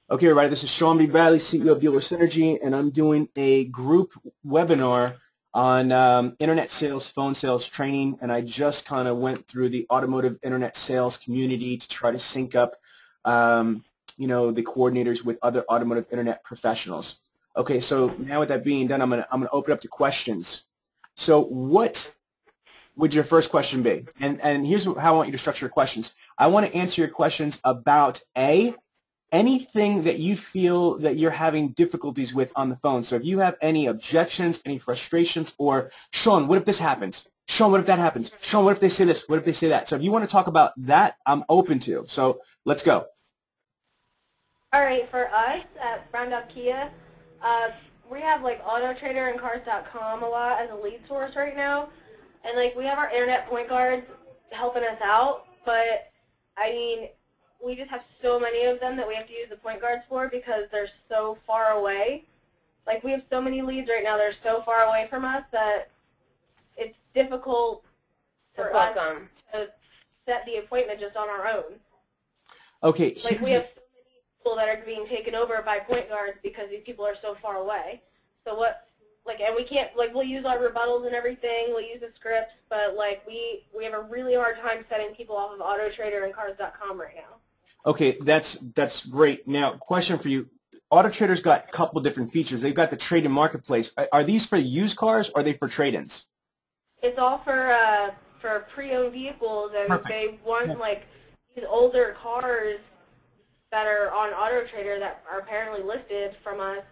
Okay, everybody, this is Sean B. Bradley, CEO of Dealer Synergy, and I'm doing a group webinar on internet sales, phone sales training, and I just kind of went through the automotive internet sales community to try to sync up, the coordinators with other automotive internet professionals. Okay, so now with that being done, I'm gonna open up to questions. So what would your first question be? And here's how I want you to structure your questions. I want to answer your questions about anything that you feel that you're having difficulties with on the phone. So if you have any objections, any frustrations, or Sean, what if this happens? Sean, what if that happens? Sean, what if they say this? What if they say that? So if you want to talk about that, I'm open to. So let's go. All right, for us at Brown Dog Kia, we have like Autotrader and Cars.com a lot as a lead source right now, and like we have our internet point guards helping us out, but I mean, we just have so many of them that we have to use the point guards for because they're so far away. Like we have so many leads right now, they're so far away from us that it's difficult for us to set the appointment just on our own. Okay. Like we have so many people that are being taken over by point guards because these people are so far away. So what, like, and we can't, like, we'll use our rebuttals and everything, we'll use the scripts, but like we have a really hard time setting people off of Autotrader and Cars.com right now. Okay, that's great. Now, question for you. AutoTrader's got a couple different features. They've got the trade-in marketplace. Are these for used cars or are they for trade-ins? It's all for pre-owned vehicles, and Perfect. they want like these older cars that are on AutoTrader that are apparently listed from us,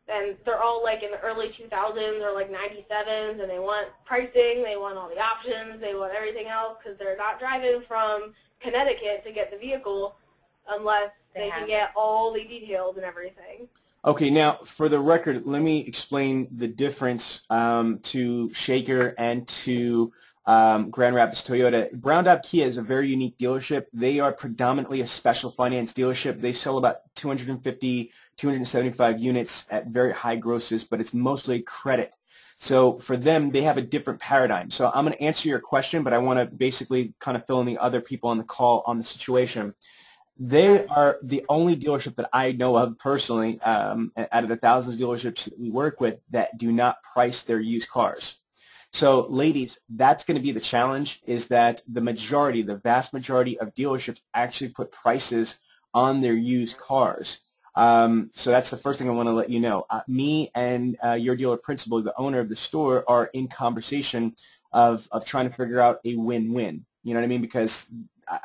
and they're all like in the early 2000s or like 97s, and they want pricing, they want all the options, they want everything else because they're not driving from Connecticut to get the vehicle unless they can get all the details and everything. Okay, now for the record, let me explain the difference to Shaker and to Grand Rapids Toyota. Brown Dog Kia is a very unique dealership. They are predominantly a special finance dealership. They sell about 250, 275 units at very high grosses, but it's mostly credit. So for them, they have a different paradigm. So I'm going to answer your question, but I want to basically kind of fill in the other people on the call on the situation. They are the only dealership that I know of personally out of the thousands of dealerships that we work with that do not price their used cars. So ladies, that's going to be the challenge, is that the vast majority of dealerships actually put prices on their used cars. So that's the first thing I want to let you know. Me and your dealer principal, the owner of the store, are in conversation of trying to figure out a win-win. You know what I mean? Because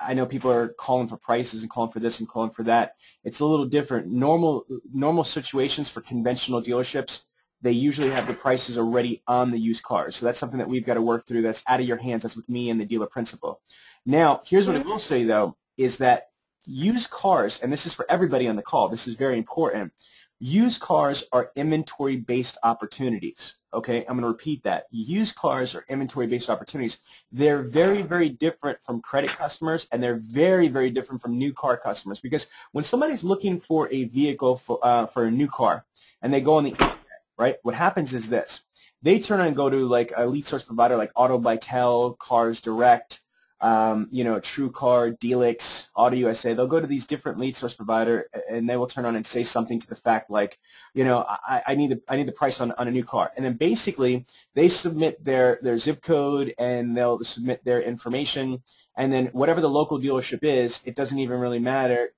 I know people are calling for prices and calling for this and calling for that. It's a little different. Normal situations for conventional dealerships, they usually have the prices already on the used cars. So that's something that we've got to work through. That's out of your hands. That's with me and the dealer principal. Now, here's what I will say, though, is that used cars, and this is for everybody on the call, this is very important, used cars are inventory-based opportunities. Okay, I'm going to repeat that. Used cars are inventory-based opportunities. They're very, very different from credit customers, and they're very, very different from new car customers. Because when somebody's looking for a vehicle for a new car, and they go on the internet, right? What happens is this: they turn and go to like a lead source provider like AutoBytel, Cars Direct, TrueCar, Dealix, Auto USA. They'll go to these different lead source provider, and they will turn on and say something to the fact like, I need the price on a new car. And then basically they submit their zip code, and they'll submit their information, and then whatever the local dealership is, it doesn't even really matter.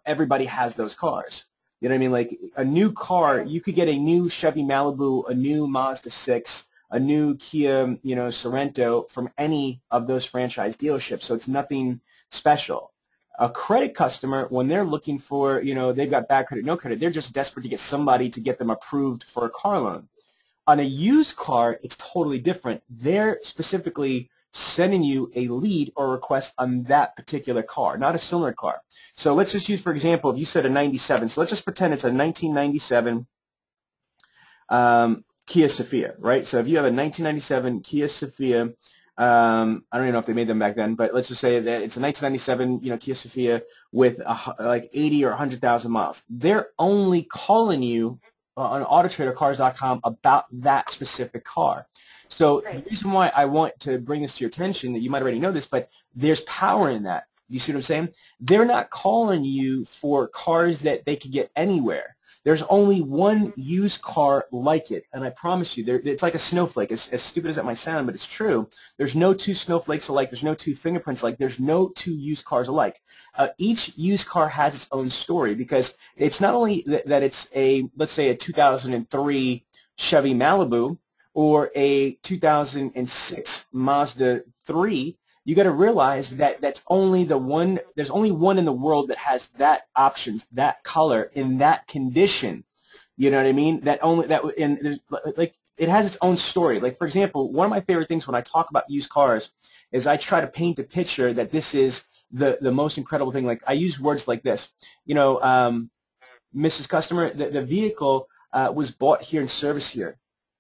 Everybody has those cars. You know what I mean? Like a new car, you could get a new Chevy Malibu, a new Mazda 6, a new Kia, Sorento from any of those franchise dealerships. So it's nothing special. A credit customer, when they're looking for, they've got bad credit, no credit, they're just desperate to get somebody to get them approved for a car loan. On a used car, it's totally different. They're specifically sending you a lead or request on that particular car, not a similar car. So let's just use, for example, if you said a 97, so let's just pretend it's a 1997 Kia Sophia, right? So if you have a 1997 Kia Sophia, I don't even know if they made them back then, but let's just say that it's a 1997, Kia Sophia with like 80 or 100,000 miles. They're only calling you on AutoTrader, Cars.com about that specific car. So the reason why I want to bring this to your attention, that you might already know this, but there's power in that. You see what I'm saying? They're not calling you for cars that they could get anywhere. There's only one used car like it, and I promise you, it's like a snowflake. As stupid as that might sound, but it's true. There's no two snowflakes alike. There's no two fingerprints alike. There's no two used cars alike. Each used car has its own story because it's not only that it's let's say a 2003 Chevy Malibu or a 2006 Mazda 3. You got to realize that there's only one in the world that has that options, that color, in that condition. You know what I mean? Like it has its own story. Like for example, one of my favorite things when I talk about used cars is I try to paint a picture that this is the most incredible thing. Like I use words like this. You know, Mrs. Customer, the vehicle was bought here and serviced here.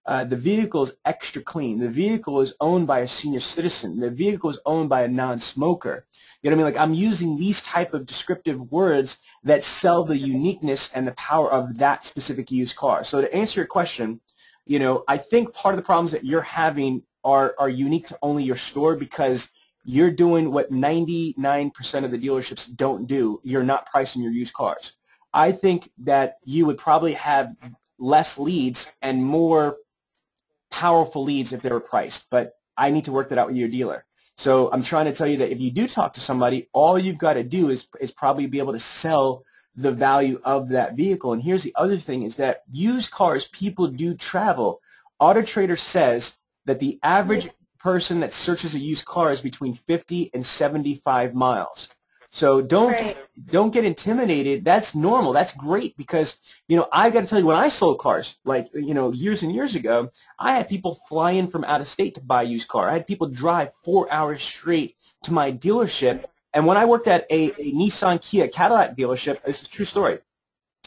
The vehicle is extra clean. The vehicle is owned by a senior citizen. The vehicle is owned by a non-smoker. You know what I mean? Like I'm using these type of descriptive words that sell the uniqueness and the power of that specific used car. So to answer your question, you know, I think part of the problems that you're having are unique to only your store because you're doing what 99% of the dealerships don't do. You're not pricing your used cars. I think that you would probably have less leads and more powerful leads if they were priced, but I need to work that out with your dealer. So I'm trying to tell you that if you do talk to somebody, all you've got to do is probably be able to sell the value of that vehicle. And here's the other thing is that used cars, people do travel. AutoTrader says that the average person that searches a used car is between 50 and 75 miles. So don't get intimidated. That's normal. That's great because, you know, I've got to tell you, when I sold cars, like, you know, years and years ago, I had people fly in from out of state to buy a used car. I had people drive 4 hours straight to my dealership. And when I worked at a Nissan Kia Cadillac dealership, this is a true story.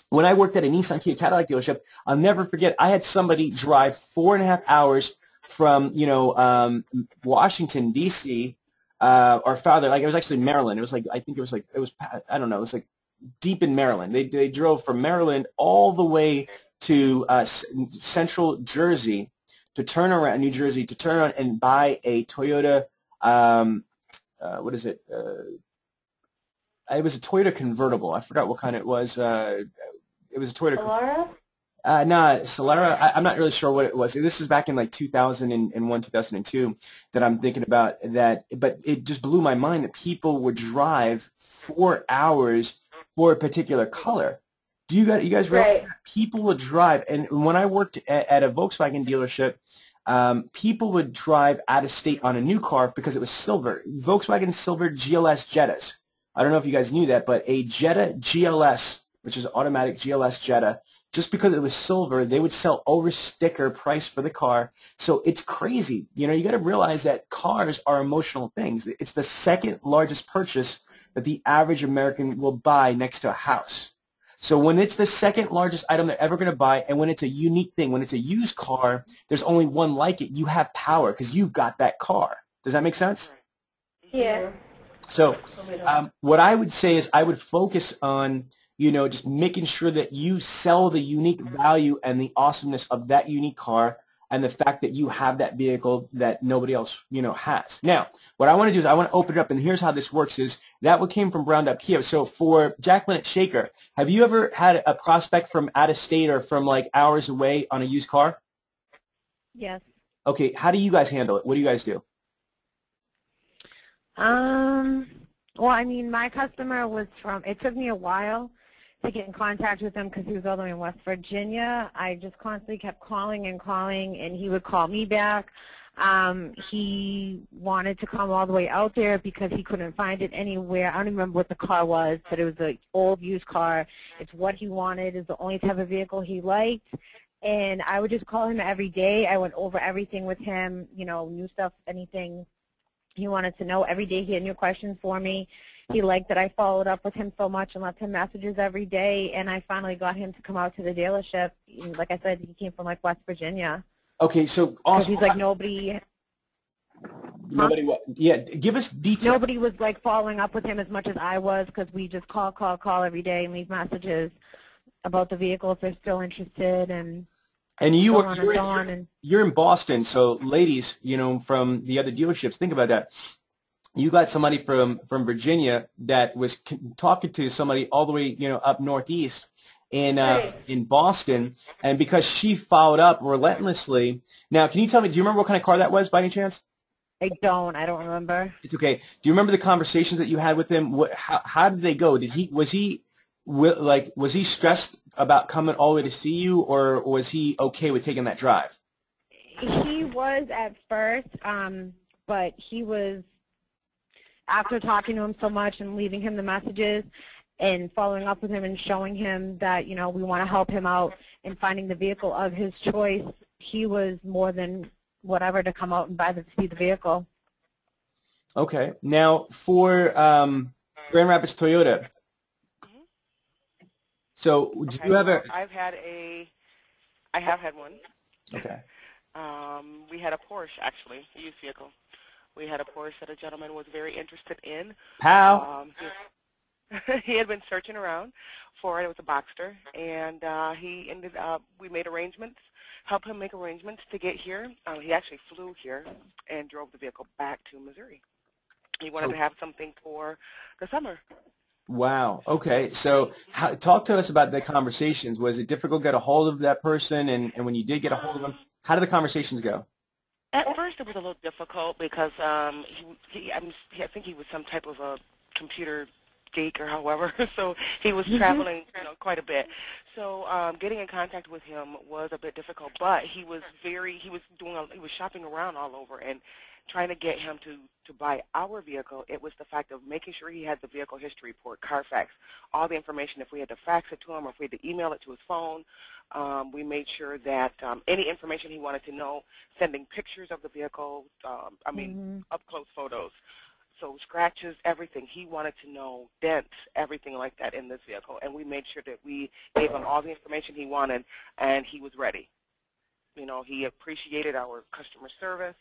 When I worked at a Nissan Kia Cadillac dealership, I'll never forget, I had somebody drive 4.5 hours from, you know, Washington, D.C., or farther, like it was actually Maryland. It was like, I think I don't know, it was like deep in Maryland. They drove from Maryland all the way to central Jersey to turn around, New Jersey, to turn around and buy a Toyota, what is it? It was a Toyota convertible. I forgot what kind it was. It was a Toyota. Solara? No, Solara, I'm not really sure what it was. This was back in like 2001, 2002 that I'm thinking about that. But it just blew my mind that people would drive 4 hours for a particular color. Do you guys realize that people would drive? And when I worked at a Volkswagen dealership, people would drive out of state on a new car because it was silver. Volkswagen Silver GLS Jettas. I don't know if you guys knew that, but a Jetta GLS, which is an automatic GLS Jetta, just because it was silver, they would sell over sticker price for the car. So it's crazy. You know, you got to realize that cars are emotional things. It's the second largest purchase that the average American will buy next to a house. So when it's the second largest item they're ever going to buy, and when it's a unique thing, when it's a used car, there's only one like it, you have power because you've got that car. Does that make sense? Yeah. So what I would say is I would focus on, you know, just making sure that you sell the unique value and the awesomeness of that unique car and the fact that you have that vehicle that nobody else, you know, has. Now, what I want to do is I want to open it up, and here's how this works is that what came from Browned Up Kia. So for Jacqueline at Shaker, have you ever had a prospect from out of state or from like hours away on a used car? Yes. Okay, how do you guys handle it? What do you guys do? Well, I mean, my customer was it took me a while to get in contact with him because he was all the way in West Virginia. I just constantly kept calling and calling, and he would call me back. He wanted to come all the way out there because he couldn't find it anywhere. I don't even remember what the car was, but it was an old used car. It's what he wanted. It's the only type of vehicle he liked. And I would just call him every day. I went over everything with him, you know, new stuff, anything he wanted to know. Every day he had new questions for me. He liked that I followed up with him so much and left him messages every day, and I finally got him to come out to the dealership. Like I said, he came from like West Virginia. Okay, so awesome. He's like nobody. Nobody what? Yeah, give us details. Nobody was like following up with him as much as I was because we just call every day and leave messages about the vehicle if they're still interested And you're in Boston, so ladies, you know, from the other dealerships, think about that. you got somebody from Virginia that was talking to somebody all the way, you know, up northeast in Boston, and because she followed up relentlessly. Now, can you tell me? Do you remember what kind of car that was, by any chance? I don't. I don't remember. It's okay. Do you remember the conversations that you had with him? How did they go? Was he stressed about coming all the way to see you, or was he okay with taking that drive? He was at first, but he was, after talking to him so much and leaving him the messages and following up with him and showing him that, you know, we want to help him out in finding the vehicle of his choice, he was more than whatever to come out and see the vehicle. Okay. Now, for Grand Rapids Toyota, so do you have a... I have had one. Okay. We had a Porsche, actually, a used vehicle. We had a Porsche that a gentleman was very interested in. Pow! He had been searching around for it. It was a Boxster, and he ended up, we made arrangements, helped him make arrangements to get here. He actually flew here and drove the vehicle back to Missouri. He wanted to have something for the summer. Wow. Okay. So talk to us about the conversations. Was it difficult to get a hold of that person? And when you did get a hold of them, how did the conversations go? At first, it was a little difficult because I think he was some type of a computer geek or however, so he was traveling, you know, quite a bit. So getting in contact with him was a bit difficult, but he was shopping around all over and trying to get him to buy our vehicle. It was the fact of making sure he had the vehicle history report, Carfax, all the information. If we had to fax it to him or if we had to email it to his phone, we made sure that any information he wanted to know, sending pictures of the vehicle, up-close photos. So scratches, everything. He wanted to know, dents, everything like that in this vehicle. And we made sure that we gave him all the information he wanted, and he was ready. You know, he appreciated our customer service,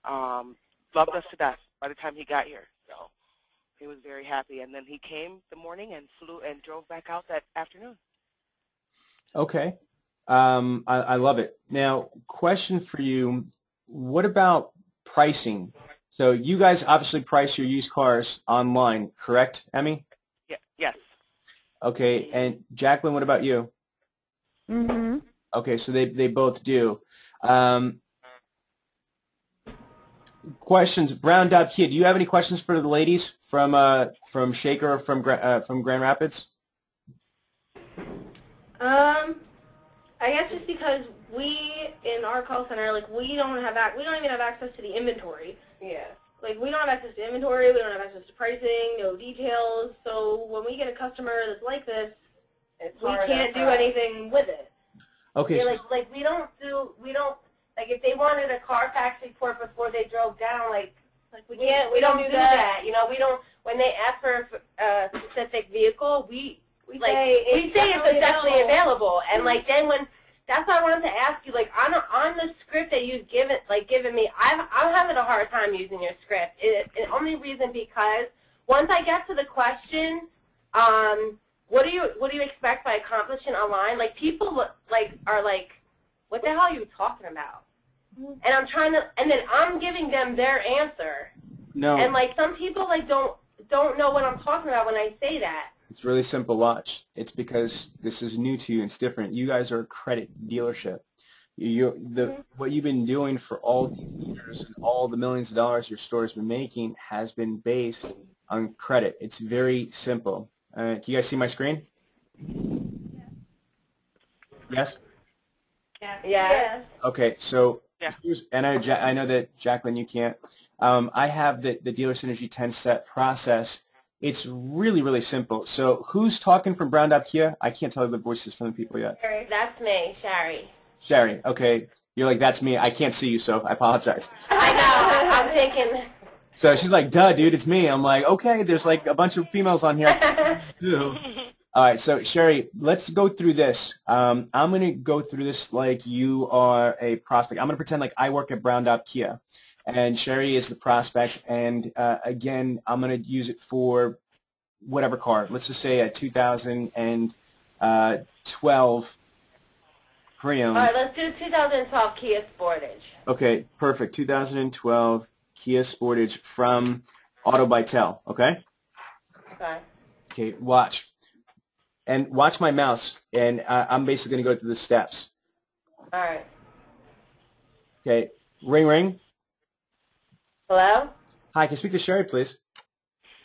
loved us to death by the time he got here. So he was very happy. And then he came the morning and flew and drove back out that afternoon. Okay. I love it. Now, question for you. What about pricing? So you guys obviously price your used cars online, correct, Emmy? Yeah, yes. Okay, and Jacqueline, what about you? Mm-hmm. Okay, so they both do. Questions, Brown Dot Kid. Do you have any questions for the ladies from Shaker or from Grand Rapids? I guess just because we in our call center, like we don't even have access to the inventory. Yeah. Like we don't have access to inventory, we don't have access to pricing, no details. So when we get a customer that's like this, we can't do anything with it. Okay. Yeah, like we don't like if they wanted a Carfax report before they drove down, like we don't do that. You know, we don't, when they ask for a specific vehial, we say it's definitely available. And like then when, that's why I wanted to ask you, like on the script that you've given me, I'm having a hard time using your script. The only reason because once I get to the question, what do you expect by accomplishing online? Like people are like, what the hell are you talking about? And I'm trying to, and then I'm giving them their answer. No. And like some people like don't know what I'm talking about when I say that. It's really simple. Watch. It's because this is new to you. It's different. You guys are a credit dealership. What you've been doing for all these years and all the millions of dollars your store has been making has been based on credit. It's very simple. Can you guys see my screen? Yes? Yeah. Okay, so Yeah. and I know that, Jacqueline, you can't. I have the Dealer Synergy 10-step process. It's really, really simple. So who's talking from Brown Up Kia? I can't tell the voices from the people yet. That's me, Shari. Sherry, okay. You're like, that's me. I can't see you, so I apologize. I know. I'm thinking. So she's like, duh, dude, it's me. I'm like, okay, there's like a bunch of females on here. All right, so Sherry, let's go through this. I'm going to go through this like you are a prospect. I'm going to pretend like I work at Brown Dot Kia, and Sherry is the prospect. And again, I'm going to use it for whatever car. Let's just say a 2012 pre-owned. All right, let's do 2012 Kia Sportage. Okay, perfect. 2012 Kia Sportage from Automtoive, okay? Okay. Okay, watch. And watch my mouse, and I'm basically going to go through the steps. All right. Okay, ring, ring. Hello? Hi, can I speak to Sherry, please?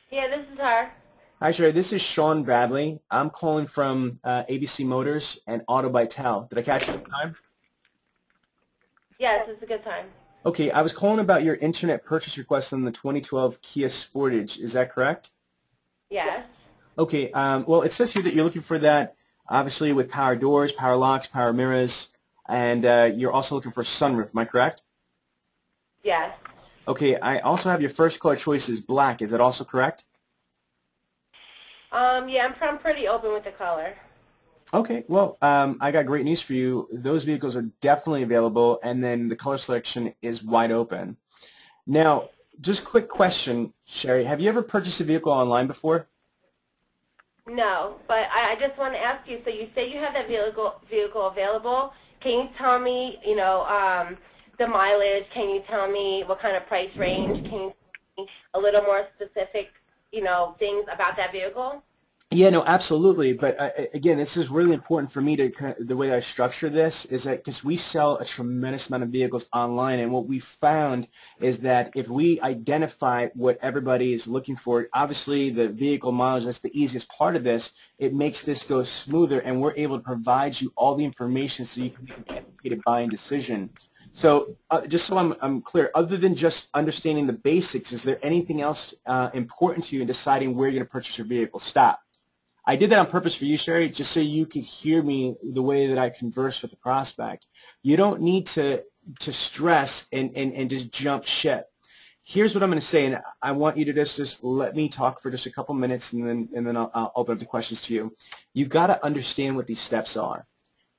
Yeah, this is her. Hi, Sherry. This is Sean Bradley. I'm calling from ABC Motors and Automtoive. Did I catch you at the time? Yes, it's a good time. Okay, I was calling about your internet purchase request on the 2012 Kia Sportage. Is that correct? Yes. Okay, well, it says here that you're looking for that, obviously, with power doors, power locks, power mirrors, and you're also looking for a sunroof. Am I correct? Yes. Okay, I also have your first color choice is black. Is that also correct? Yeah, I'm pretty open with the color. Okay, well, I got great news for you. Those vehicles are definitely available, and then the color selection is wide open. Now, just quick question, Sherry. Have you ever purchased a vehicle online before? No, but I just want to ask you, so you say you have that vehicle available. Can you tell me, the mileage? Can you tell me what kind of price range? Can you tell me a little more specific, things about that vehicle? Yeah, no, absolutely. But again, this is really important for me to the way I structure this is that because we sell a tremendous amount of vehicles online, and what we found is that if we identify what everybody is looking for, obviously the vehicle mileage, that's the easiest part of this. It makes this go smoother, and we're able to provide you all the information so you can make an educated buying decision. So just so I'm clear, other than just understanding the basics, is there anything else important to you in deciding where you're going to purchase your vehicle? Stop. I did that on purpose for you, Sherry, just so you could hear me the way that I converse with the prospect. You don't need to stress and just jump ship. Here's what I'm going to say, and I want you to just let me talk for just a couple minutes, and then I'll open up the questions to you. You've got to understand what these steps are.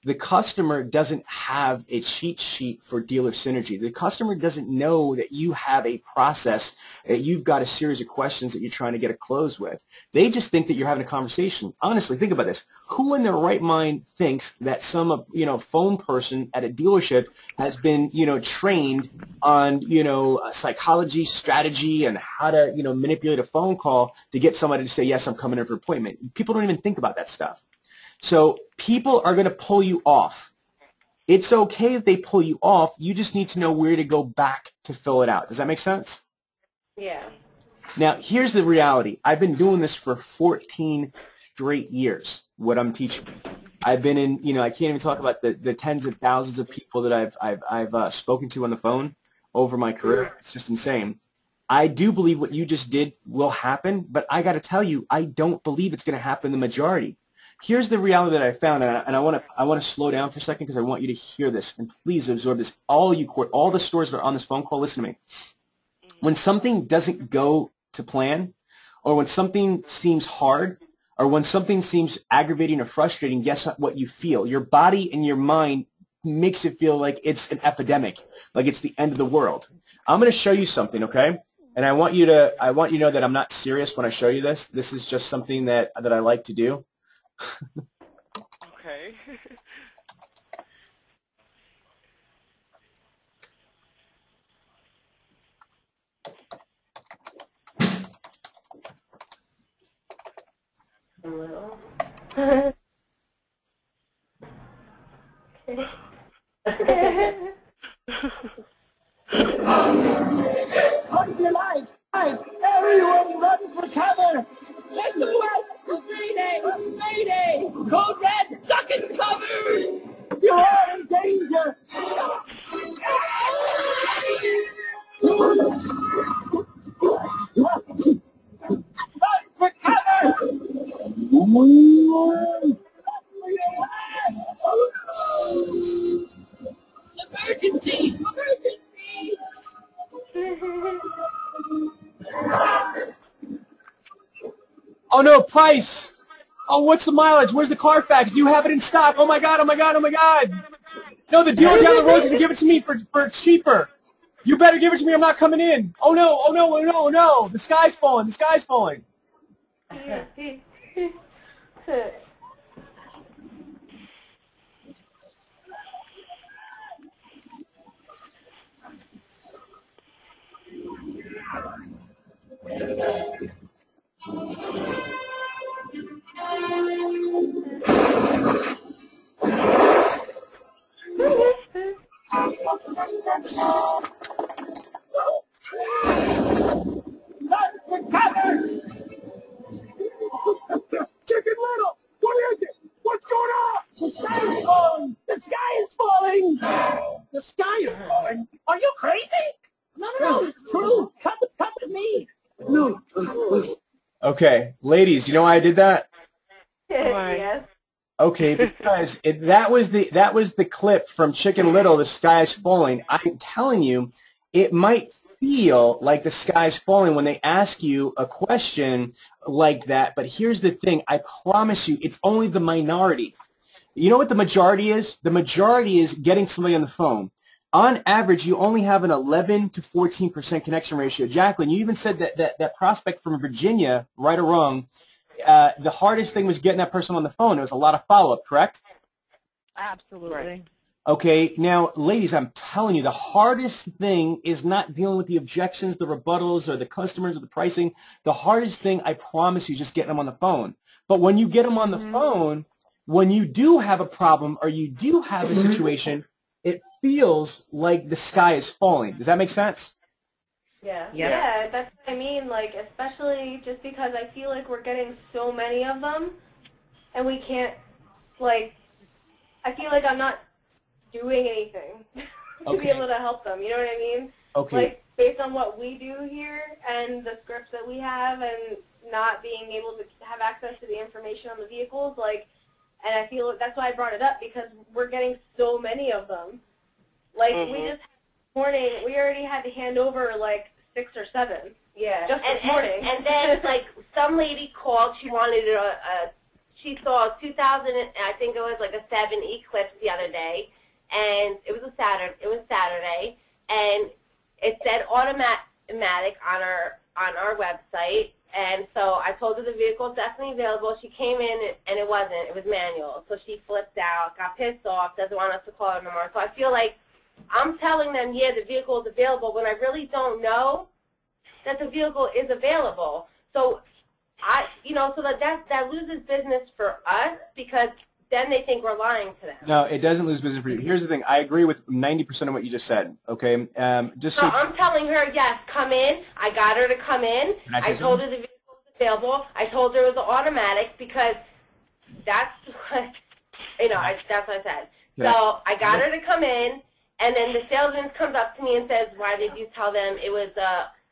The customer doesn't have a cheat sheet for dealer synergy. The customer doesn't know that you have a process, that you've got a series of questions that you're trying to get a close with. They just think that you're having a conversation. Honestly, think about this. Who in their right mind thinks that some, phone person at a dealership has been, trained on, psychology, strategy, and how to, manipulate a phone call to get somebody to say, yes, I'm coming in for an appointment. People don't even think about that stuff. So people are going to pull you off. It's okay if they pull you off. You just need to know where to go back to fill it out. Does that make sense? Yeah. Now, here's the reality. I've been doing this for 14 straight years, what I'm teaching. I've been in, I can't even talk about the tens of thousands of people that I've spoken to on the phone over my career. It's just insane. I do believe what you just did will happen, but I got to tell you, I don't believe it's going to happen the majority. Here's the reality that I found, and I want to slow down for a second because I want you to hear this, and please absorb this. All the stores that are on this phone call, listen to me. When something doesn't go to plan, or when something seems hard, or when something seems aggravating or frustrating, guess what you feel? Your body and your mind makes it feel like it's an epidemic, like it's the end of the world. I'm going to show you something, okay? And I want you to know that I'm not serious when I show you this. This is just something that I like to do. Okay. A little. On your lights, everyone run for cover! Get the west! Mayday! Mayday! Code red, duck and cover! You're all in danger! Run for cover! Emergency! Emergency! Oh no, price! Oh, what's the mileage? Where's the Carfax? Do you have it in stock? Oh my god, oh my god, oh my god! No, the dealer down the road is going to give it to me for cheaper. You better give it to me, I'm not coming in. Oh no, oh no, oh no, oh no! The sky's falling, the sky's falling. The sky is falling! The sky is falling! The sky is falling? Are you crazy? No, it's true. Come with me. No. Okay, ladies, you know why I did that? Yes. Okay, because that was the clip from Chicken Little, The Sky is Falling. I'm telling you, it might feel like the sky's falling when they ask you a question like that, but here's the thing. I promise you, it's only the minority. You know what the majority is? The majority is getting somebody on the phone. On average, you only have an 11 to 14% connection ratio. Jacqueline, you even said that prospect from Virginia, right or wrong, the hardest thing was getting that person on the phone. It was a lot of follow-up, correct? Absolutely. Okay, now, ladies, I'm telling you, the hardest thing is not dealing with the objections, the rebuttals, or the customers, or the pricing. The hardest thing, I promise you, is just getting them on the phone. But when you get them on the phone, when you do have a problem or you do have a situation, it feels like the sky is falling. Does that make sense? Yeah. Yeah. Yeah, that's what I mean, like, especially just because I feel like we're getting so many of them, and we can't, like, I feel like I'm not doing anything to be able to help them, you know what I mean? Okay. Like, based on what we do here and the scripts that we have and not being able to have access to the information on the vehicles, like, and I feel that's why I brought it up, because we're getting so many of them. Like, we just, this morning, we already had to hand over, like, 6 or 7. Yeah. Just this morning. And then, like, some lady called. She wanted she saw 2000, I think it was like a 7 eclipse the other day, and it was Saturday, and it said automatic on our website. And so I told her the vehicle is definitely available. She came in, and it wasn't. It was manual. So she flipped out, got pissed off, doesn't want us to call her no more. So I feel like I'm telling them, yeah, the vehicle is available, when I really don't know that the vehicle is available. So so that loses business for us, because then they think we're lying to them. No, it doesn't lose business for you. Here's the thing. I agree with 90% of what you just said, okay? So I'm telling her, yes, come in. I got her to come in. I told her the vehicle was available. I told her it was automatic, because that's what, that's what I said. So I got her to come in, and then the salesman comes up to me and says, why did you tell them it was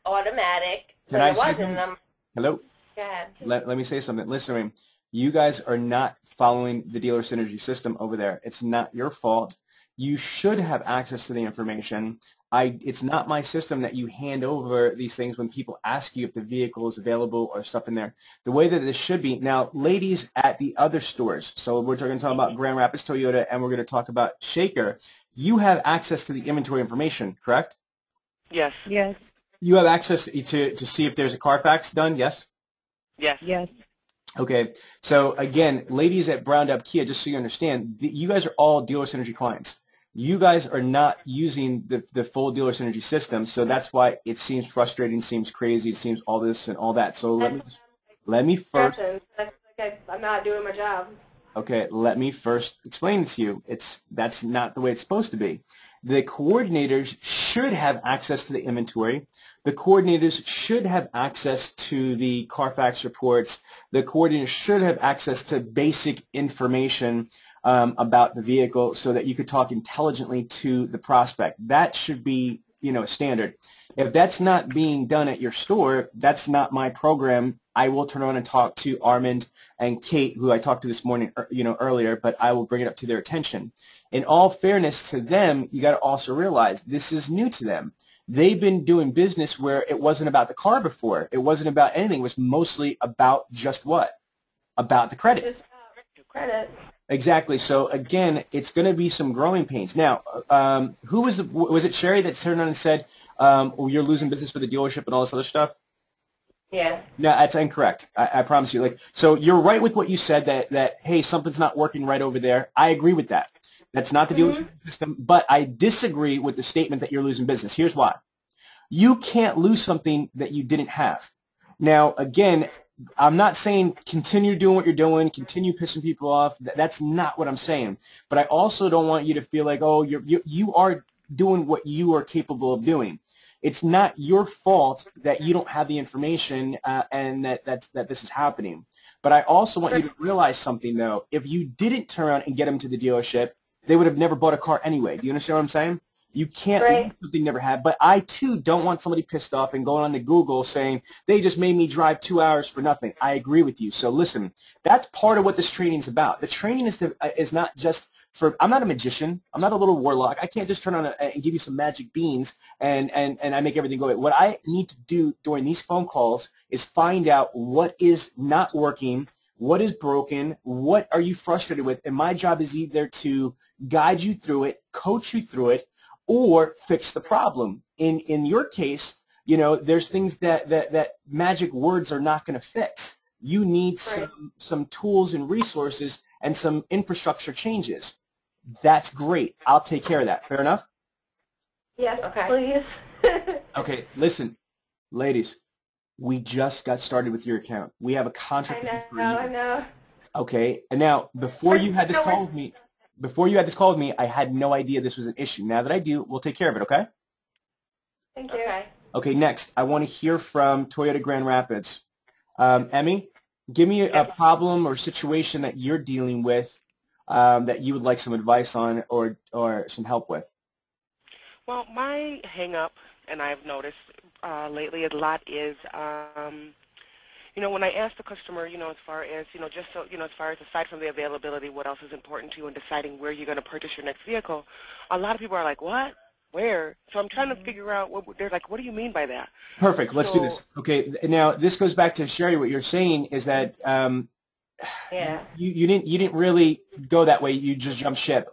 automatic? Can I say something? Hello? Go ahead. Let me say something. Listen to me. You guys are not following the dealer synergy system over there. It's not your fault. You should have access to the information. It's not my system that you hand over these things when people ask you if the vehicle is available or stuff in there. The way that this should be. Now, ladies at the other stores, so we're going to talk about Grand Rapids Toyota, and we're going to talk about Shaker. You have access to the inventory information, correct? Yes. Yes. You have access to see if there's a Carfax done, yes? Yes. Yes. Okay, so again, ladies at Browned Up Kia, just so you understand, you guys are all Dealer Synergy clients. You guys are not using the full Dealer Synergy system, so that's why it seems frustrating, seems crazy, it seems all this and all that. So let me first. I'm not doing my job. Okay, let me first explain it to you. That's not the way it's supposed to be. The coordinators should have access to the inventory. The coordinators should have access to the Carfax reports. The coordinators should have access to basic information about the vehicle so that you could talk intelligently to the prospect. That should be, a standard. If that's not being done at your store, that's not my program. I will turn on and talk to Armand and Kate, who I talked to this morning, earlier, but I will bring it up to their attention. In all fairness to them, you got to also realize this is new to them. They've been doing business where it wasn't about the car before. It wasn't about anything. It was mostly about just what? About the credit. Just about credit. Exactly. So again, it's going to be some growing pains. Now, who was it Sherry that turned on and said, you're losing business for the dealership and all this other stuff? Yeah. No, that's incorrect. I promise you. So you're right with what you said that hey, something's not working right over there. I agree with that. That's not the dealership system, but I disagree with the statement that you're losing business. Here's why. You can't lose something that you didn't have. Now, again, I'm not saying continue doing what you're doing, continue pissing people off. That's not what I'm saying. But I also don't want you to feel like, oh, you are doing what you are capable of doing. It's not your fault that you don't have the information and that this is happening. But I also want you to realize something, though. If you didn't turn around and get them to the dealership, they would have never bought a car anyway. Do you understand what I'm saying? You can't leave something you never had. But I, too, don't want somebody pissed off and going on to Google saying, they just made me drive 2 hours for nothing. I agree with you. So listen, that's part of what this training is about. The training is not just for – I'm not a magician. I'm not a little warlock. I can't just turn on and give you some magic beans and I make everything go away. What I need to do during these phone calls is find out what is not working, what is broken, what are you frustrated with, and my job is either to guide you through it, coach you through it, or fix the problem. In your case, you know, there's things that magic words are not going to fix. You need some tools and resources and some infrastructure changes. That's great. I'll take care of that. Fair enough? Yes, please. Okay, listen, ladies, we just got started with your account. We have a contract. I know. Okay, and now before you had this call with me, I had no idea this was an issue. Now that I do, we'll take care of it, okay? Thank you. Okay, next, I want to hear from Toyota Grand Rapids. Emmy, give me a problem or situation that you're dealing with that you would like some advice on or some help with. Well, my hang-up, and I've noticed lately a lot, is you know, when I ask the customer, you know, as far as, you know, just so, you know, as far as aside from the availability, what else is important to you in deciding where you're going to purchase your next vehicle, a lot of people are like, what? Where? So I'm trying to figure out, they're like, what do you mean by that? Perfect. Let's do this. Okay. Now, this goes back to Sherry. What you're saying is that you didn't really go that way. You just jumped ship.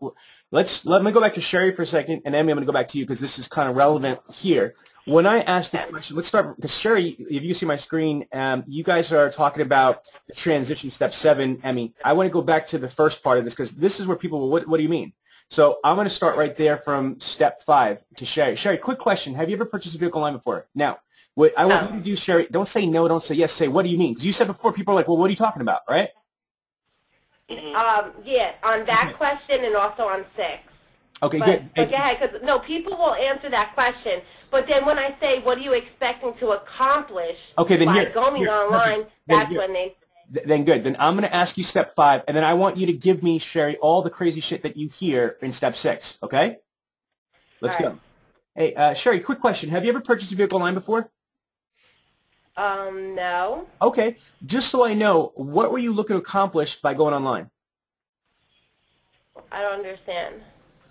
Let me go back to Sherry for a second, and Emmy, I'm going to go back to you because this is kind of relevant here. When I asked the question, let's start, because Sherry, if you see my screen, you guys are talking about the transition, step 7, Emmy. I want to go back to the first part of this because this is where people, what do you mean? So I'm going to start right there from step 5 to Sherry. Sherry, quick question. Have you ever purchased a vehicle online before? Now, what I want you to do, Sherry, don't say no, don't say yes, say what do you mean? Because you said before, people are like, well, what are you talking about, right? Yeah, on that question and also on 6. Okay, good. But go ahead, because no, people will answer that question. But then when I say, what are you expecting to accomplish by going online, that's when they... Then good. Then I'm going to ask you step 5, and then I want you to give me, Sherry, all the crazy shit that you hear in step 6, okay? Let's go. Hey, Sherry, quick question. Have you ever purchased a vehicle online before? No. Okay. Just so I know, what were you looking to accomplish by going online? I don't understand.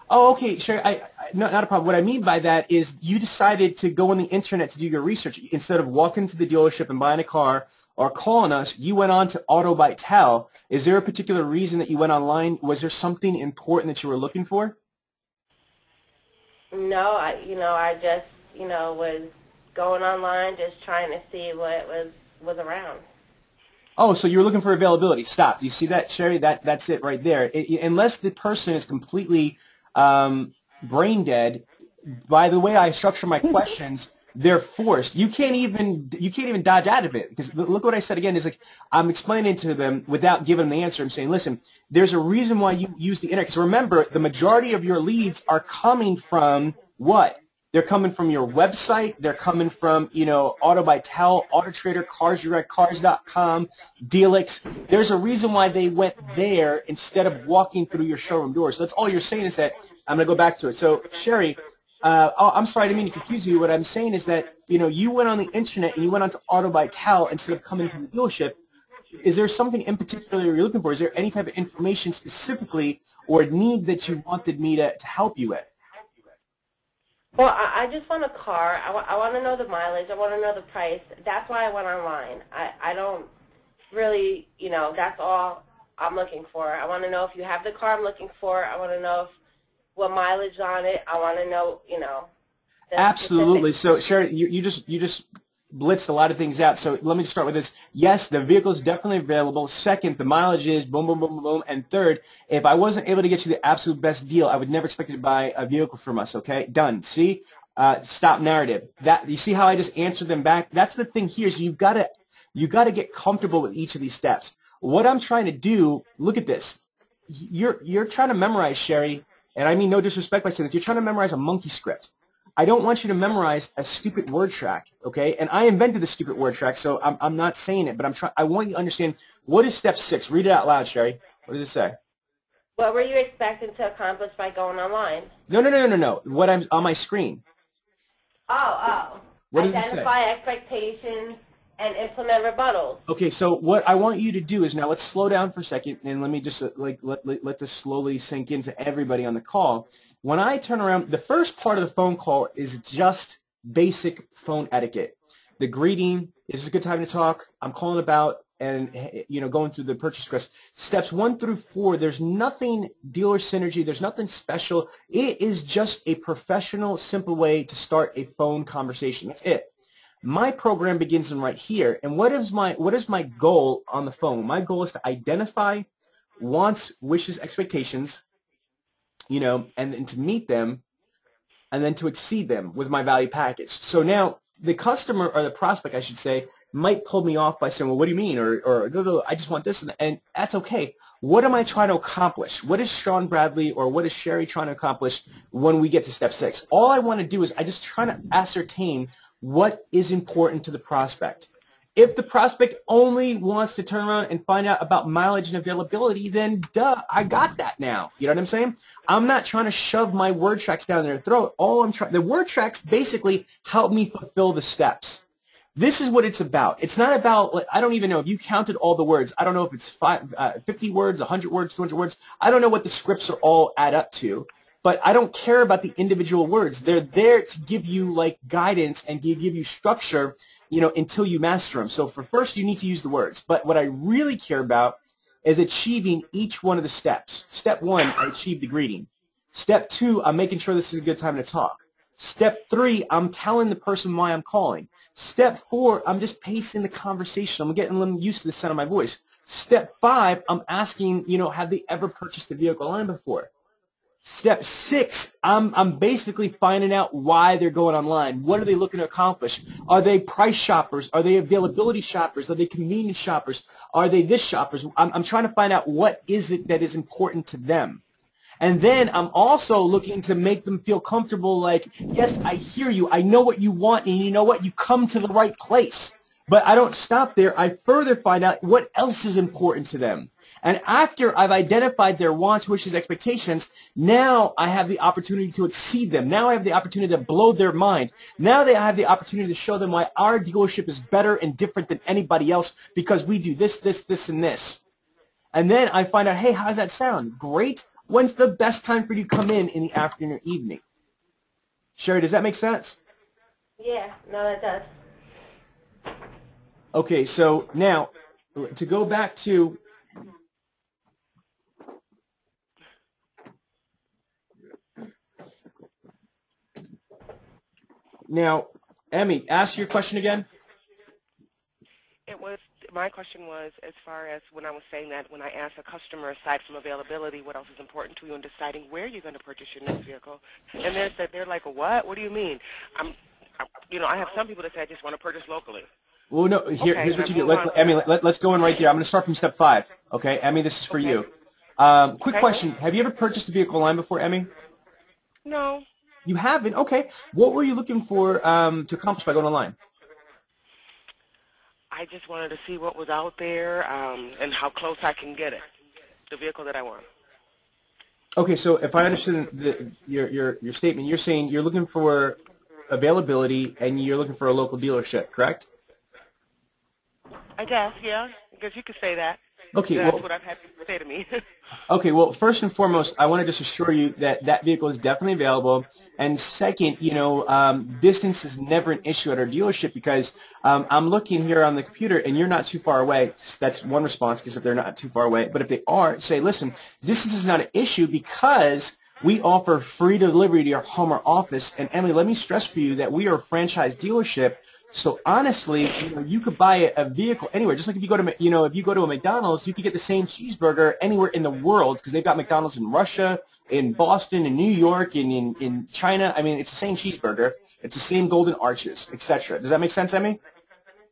Oh, okay, Sherry, not a problem. What I mean by that is you decided to go on the internet to do your research. Instead of walking to the dealership and buying a car or calling us, you went on to Automtoive. Is there a particular reason that you went online? Was there something important that you were looking for? No, I just, was going online, just trying to see what was around. Oh, so you were looking for availability. Stop. Do you see that, Sherry? That's it right there. Unless the person is completely brain dead, by the way I structure my questions, they're forced. You can't even dodge out of it, because look what I said again is like I'm explaining to them without giving them the answer. I'm saying, listen, there's a reason why you use the internet, because remember, the majority of your leads are coming from what? They're coming from your website. They're coming from, Automtoive, AutoTrader, Cars Direct, Cars.com, Dealix. There's a reason why they went there instead of walking through your showroom doors. So that's all you're saying is that I'm going to go back to it. So, Sherry, I'm sorry, I didn't mean to confuse you. What I'm saying is that, you went on the internet and you went on to Automtoive instead of coming to the dealership. Is there something in particular you're looking for? Is there any type of information specifically or need that you wanted me to help you with? Well, I just want a car. I want to know the mileage. I want to know the price. That's why I went online. I don't really, that's all I'm looking for. I want to know if you have the car I'm looking for. I want to know what mileage on it. I want to know, Absolutely. So, Sherry, you just blitzed a lot of things out. So let me just start with this. Yes, the vehicle is definitely available. Second, the mileage is boom, boom, boom, boom, boom. And third, if I wasn't able to get you the absolute best deal, I would never expect you to buy a vehicle from us, okay? Done. See? Stop narrative. You see how I just answered them back? That's the thing here is you got to get comfortable with each of these steps. What I'm trying to do, look at this. You're trying to memorize, Sherry, and I mean no disrespect by saying that you're trying to memorize a monkey script. I don't want you to memorize a stupid word track, okay? And I invented the stupid word track, so I'm not saying it, but I want you to understand, what is step 6? Read it out loud, Sherry. What does it say? What were you expecting to accomplish by going online? No. What I'm on my screen. Oh. What does it say? Identify expectations and implement rebuttals. Okay, so what I want you to do is, now let's slow down for a second, and let me just let this slowly sink into everybody on the call. When I turn around, the first part of the phone call is just basic phone etiquette. The greeting, is this a good time to talk? I'm calling about, and going through the purchase request. Steps 1 through 4, there's nothing dealer synergy, there's nothing special. It is just a professional, simple way to start a phone conversation. That's it. My program begins in right here, and what is my goal on the phone? My goal is to identify wants, wishes, expectations, and then to meet them, and then to exceed them with my value package. So now the customer, or the prospect, I should say, might pull me off by saying, well, what do you mean? Or no, I just want this, and that's okay. What am I trying to accomplish? What is Sean Bradley or what is Sherry trying to accomplish when we get to step 6? All I want to do is I just try to ascertain what is important to the prospect. If the prospect only wants to turn around and find out about mileage and availability, then duh, I got that now. You know what I'm saying? I'm not trying to shove my word tracks down their throat. The word tracks basically help me fulfill the steps. This is what it's about. It's not about, I don't even know if you counted all the words. I don't know if it's 50 words, 100 words, 200 words. I don't know what the scripts are all add up to. But I don't care about the individual words. They're there to give you guidance and give you structure, until you master them. So for first, you need to use the words. But what I really care about is achieving each one of the steps. Step 1, I achieve the greeting. Step 2, I'm making sure this is a good time to talk. Step 3, I'm telling the person why I'm calling. Step 4, I'm just pacing the conversation. I'm getting them used to the sound of my voice. Step 5, I'm asking, have they ever purchased a vehicle online before? Step 6, I'm basically finding out why they're going online. What are they looking to accomplish? Are they price shoppers? Are they availability shoppers? Are they convenience shoppers? Are they this shoppers? I'm trying to find out what is it that is important to them. And then I'm also looking to make them feel comfortable, yes, I hear you. I know what you want, and you know what? You come to the right place. But I don't stop there. I further find out what else is important to them. And after I've identified their wants, wishes, expectations, now I have the opportunity to exceed them. Now I have the opportunity to blow their mind. Now I have the opportunity to show them why our dealership is better and different than anybody else because we do this, this, this, and this. And then I find out, hey, how does that sound? Great. When's the best time for you to come in the afternoon or evening? Sherry, does that make sense? Yeah, no, that does. Okay, so now to go back to Emmy, ask your question again. My question was, as far as when I was saying that when I ask a customer, aside from availability, what else is important to you in deciding where you're going to purchase your next vehicle? And they're like, what? What do you mean? I have some people that say I just want to purchase locally. Well, no. Here's what you do. Emmy, let's go in right there. I'm going to start from step 5. Okay, Emmy, this is for you. Quick question: have you ever purchased a vehicle online before, Emmy? No. You haven't? Okay. What were you looking for to accomplish by going online? I just wanted to see what was out there and how close I can get it, the vehicle that I want. Okay, so if I understand your statement, you're saying you're looking for availability and you're looking for a local dealership, correct? I guess, yeah. I guess you could say that. Okay, that's what I've had people say to me. Okay, well, first and foremost, I want to just assure you that that vehicle is definitely available. And second, distance is never an issue at our dealership because I'm looking here on the computer and you're not too far away. That's one response, because if they're not too far away. But if they are, say, listen, distance is not an issue because we offer free delivery to your home or office. And Emily, let me stress for you that we are a franchise dealership. So honestly, you could buy a vehicle anywhere. Just like if you go to, if you go to a McDonald's, you could get the same cheeseburger anywhere in the world because they've got McDonald's in Russia, in Boston, in New York, and in China. I mean, it's the same cheeseburger. It's the same golden arches, etc. Does that make sense, Emmy?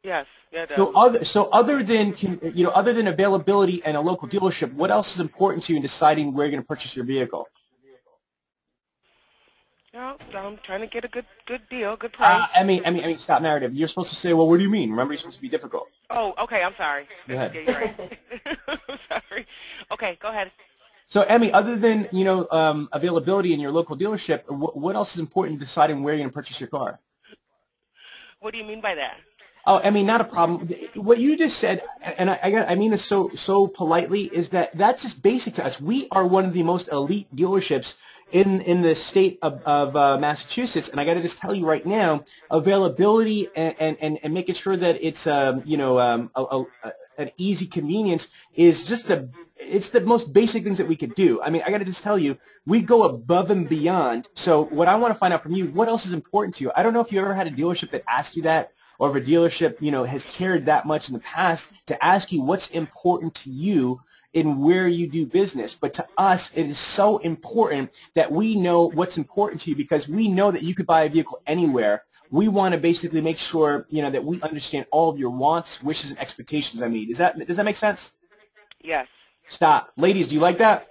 Yes. Yeah, it does. So other than availability and a local dealership, what else is important to you in deciding where you're going to purchase your vehicle? No, I'm trying to get a good deal, good price. Emmy, stop narrative. You're supposed to say, well, what do you mean? Remember, you're supposed to be difficult. Oh, okay, I'm sorry. Go ahead. Yeah, you're right. Sorry. Okay, go ahead. So, Emmy, other than, availability in your local dealership, what else is important in deciding where you're going to purchase your car? What do you mean by that? Oh, Emmy, not a problem. What you just said, and I mean this so politely, is that's just basic to us. We are one of the most elite dealerships in the state of Massachusetts, and I got to just tell you right now, availability and making sure that it's an easy convenience is just it's the most basic things that we could do. I mean, I got to just tell you, we go above and beyond. So what I want to find out from you, what else is important to you? I don't know if you ever had a dealership that asked you that, or if a dealership, has cared that much in the past to ask you what's important to you in where you do business. But to us, it is so important that we know what's important to you, because we know that you could buy a vehicle anywhere. We want to basically make sure, that we understand all of your wants, wishes, and expectations. I mean, does that make sense? Yes. Stop. Ladies, do you like that?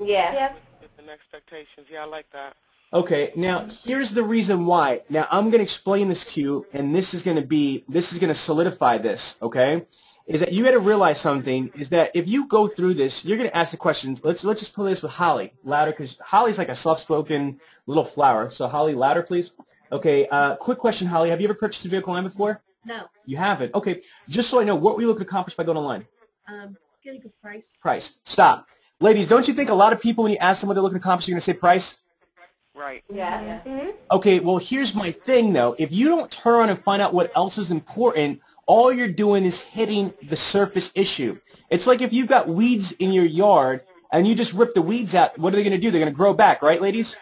Yeah. And expectations. Yeah, I like that. Okay, now here's the reason why. Now I'm going to explain this to you, and this is going to solidify this, okay? Is that you got to realize something, is that if you go through this, you're going to ask the questions. Let's just play this with Holly, louder, because Holly's like a soft-spoken little flower. So Holly, louder, please. Okay, quick question, Holly. Have you ever purchased a vehicle online before? No. You haven't? Okay, just so I know, what were you looking to accomplish by going online? Get a good price. Price. Stop. Ladies, don't you think a lot of people, when you ask them what they're looking to accomplish, you're going to say price? Right. Yeah. Mm-hmm. Okay, well, here's my thing, though. If you don't turn around and find out what else is important, all you're doing is hitting the surface issue. It's like if you've got weeds in your yard and you just rip the weeds out, what are they going to do? They're going to grow back, right, ladies?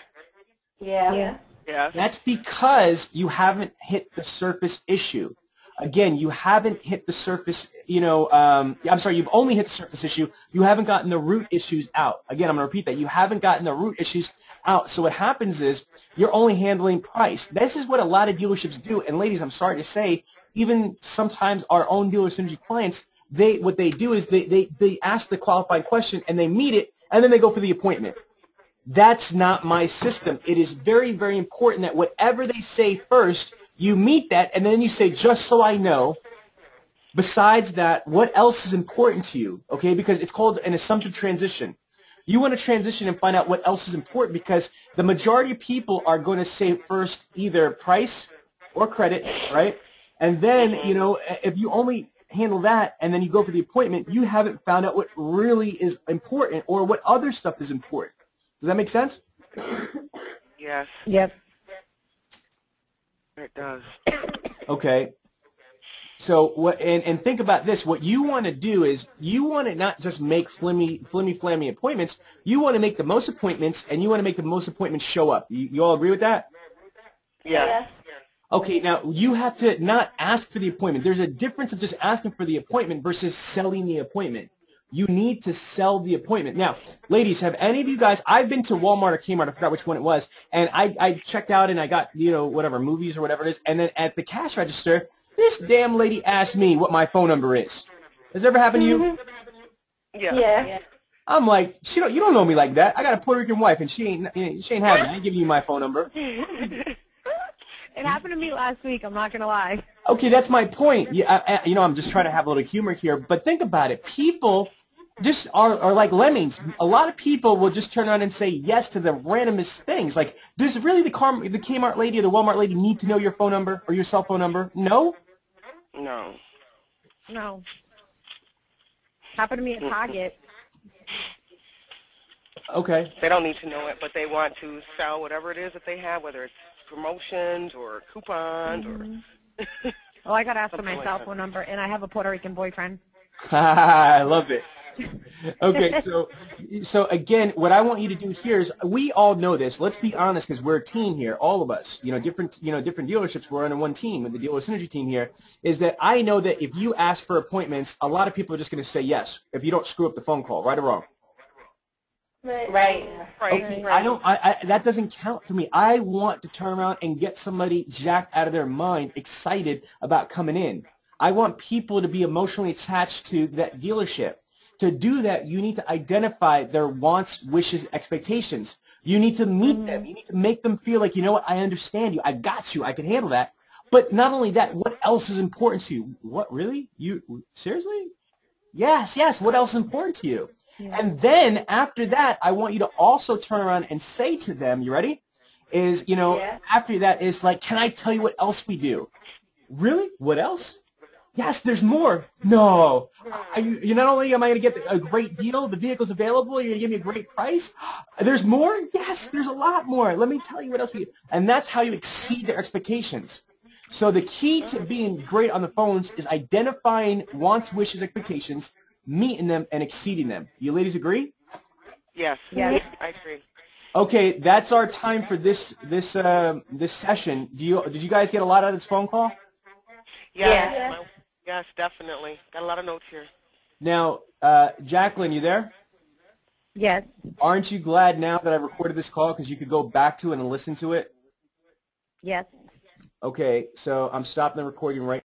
Yeah. Yeah. That's because you haven't hit the surface issue. Again, you haven't hit the surface, I'm sorry, you've only hit the surface issue. You haven't gotten the root issues out. Again, I'm going to repeat that. You haven't gotten the root issues out. So what happens is you're only handling price. This is what a lot of dealerships do. And ladies, I'm sorry to say, even sometimes our own dealer synergy clients, what they do is they ask the qualified question and they meet it, and then they go for the appointment. That's not my system. It is very, very important that whatever they say first, you meet that, and then you say, just so I know, besides that, what else is important to you, okay? Because it's called an assumptive transition. You want to transition and find out what else is important, because the majority of people are going to say first either price or credit, right? And then, if you only handle that and then you go for the appointment, you haven't found out what really is important or what other stuff is important. Does that make sense? Yes. Yep. It does. Okay. So what? And think about this. What you want to do is you want to not just make flimmy appointments. You want to make the most appointments, and you want to make the most appointments show up. You all agree with that? Yeah. Okay. Now you have to not ask for the appointment. There's a difference of just asking for the appointment versus selling the appointment. You need to sell the appointment. Now, ladies, have any of you guys, I've been to Walmart or Kmart, I forgot which one it was, and I checked out and I got, whatever, movies or whatever it is, and then at the cash register, this damn lady asked me what my phone number is. Has it ever happened to you? Yeah. I'm like, you don't know me like that. I got a Puerto Rican wife, and she ain't having it. I ain't giving you my phone number. It happened to me last week, I'm not going to lie. Okay, that's my point. Yeah, I'm just trying to have a little humor here, but think about it. People just are like lemmings. A lot of people will just turn around and say yes to the randomest things. Like, does really the Kmart lady or the Walmart lady need to know your phone number or your cell phone number? No? No. Happened to me at Target. Okay. They don't need to know it, but they want to sell whatever it is that they have, whether it's promotions or coupons or... Well, I got to ask for my cell phone number, and I have a Puerto Rican boyfriend. I love it. Okay, so again, what I want you to do here is, we all know this. Let's be honest, because we're a team here, all of us. Different dealerships. We're on one team, with the dealer synergy team here. Is that I know that if you ask for appointments, a lot of people are just going to say yes if you don't screw up the phone call, right or wrong. Right. Okay, that doesn't count for me. I want to turn around and get somebody jacked out of their mind, excited about coming in. I want people to be emotionally attached to that dealership. To do that, you need to identify their wants, wishes, expectations. You need to meet them. You need to make them feel like, you know what, I understand you. I got you. I can handle that. But not only that, what else is important to you? What, really? You seriously? Yes, yes. What else is important to you? Yeah. And then after that, I want you to also turn around and say to them, you ready? Is, you know, after that is like, can I tell you what else we do? Really? What else? Yes, there's more. No. You not only am I going to get a great deal, the vehicle's available, you're going to give me a great price. There's more? Yes, there's a lot more. Let me tell you what else we do. And that's how you exceed their expectations. So the key to being great on the phones is identifying wants, wishes, expectations, meeting them, and exceeding them. You ladies agree? Yes. Yes, I agree. Okay, that's our time for this session. Did you guys get a lot out of this phone call? Yes. Yes, definitely. Got a lot of notes here. Now, Jacqueline, you there? Yes. Aren't you glad now that I recorded this call because you could go back to it and listen to it? Yes. Okay, so I'm stopping the recording right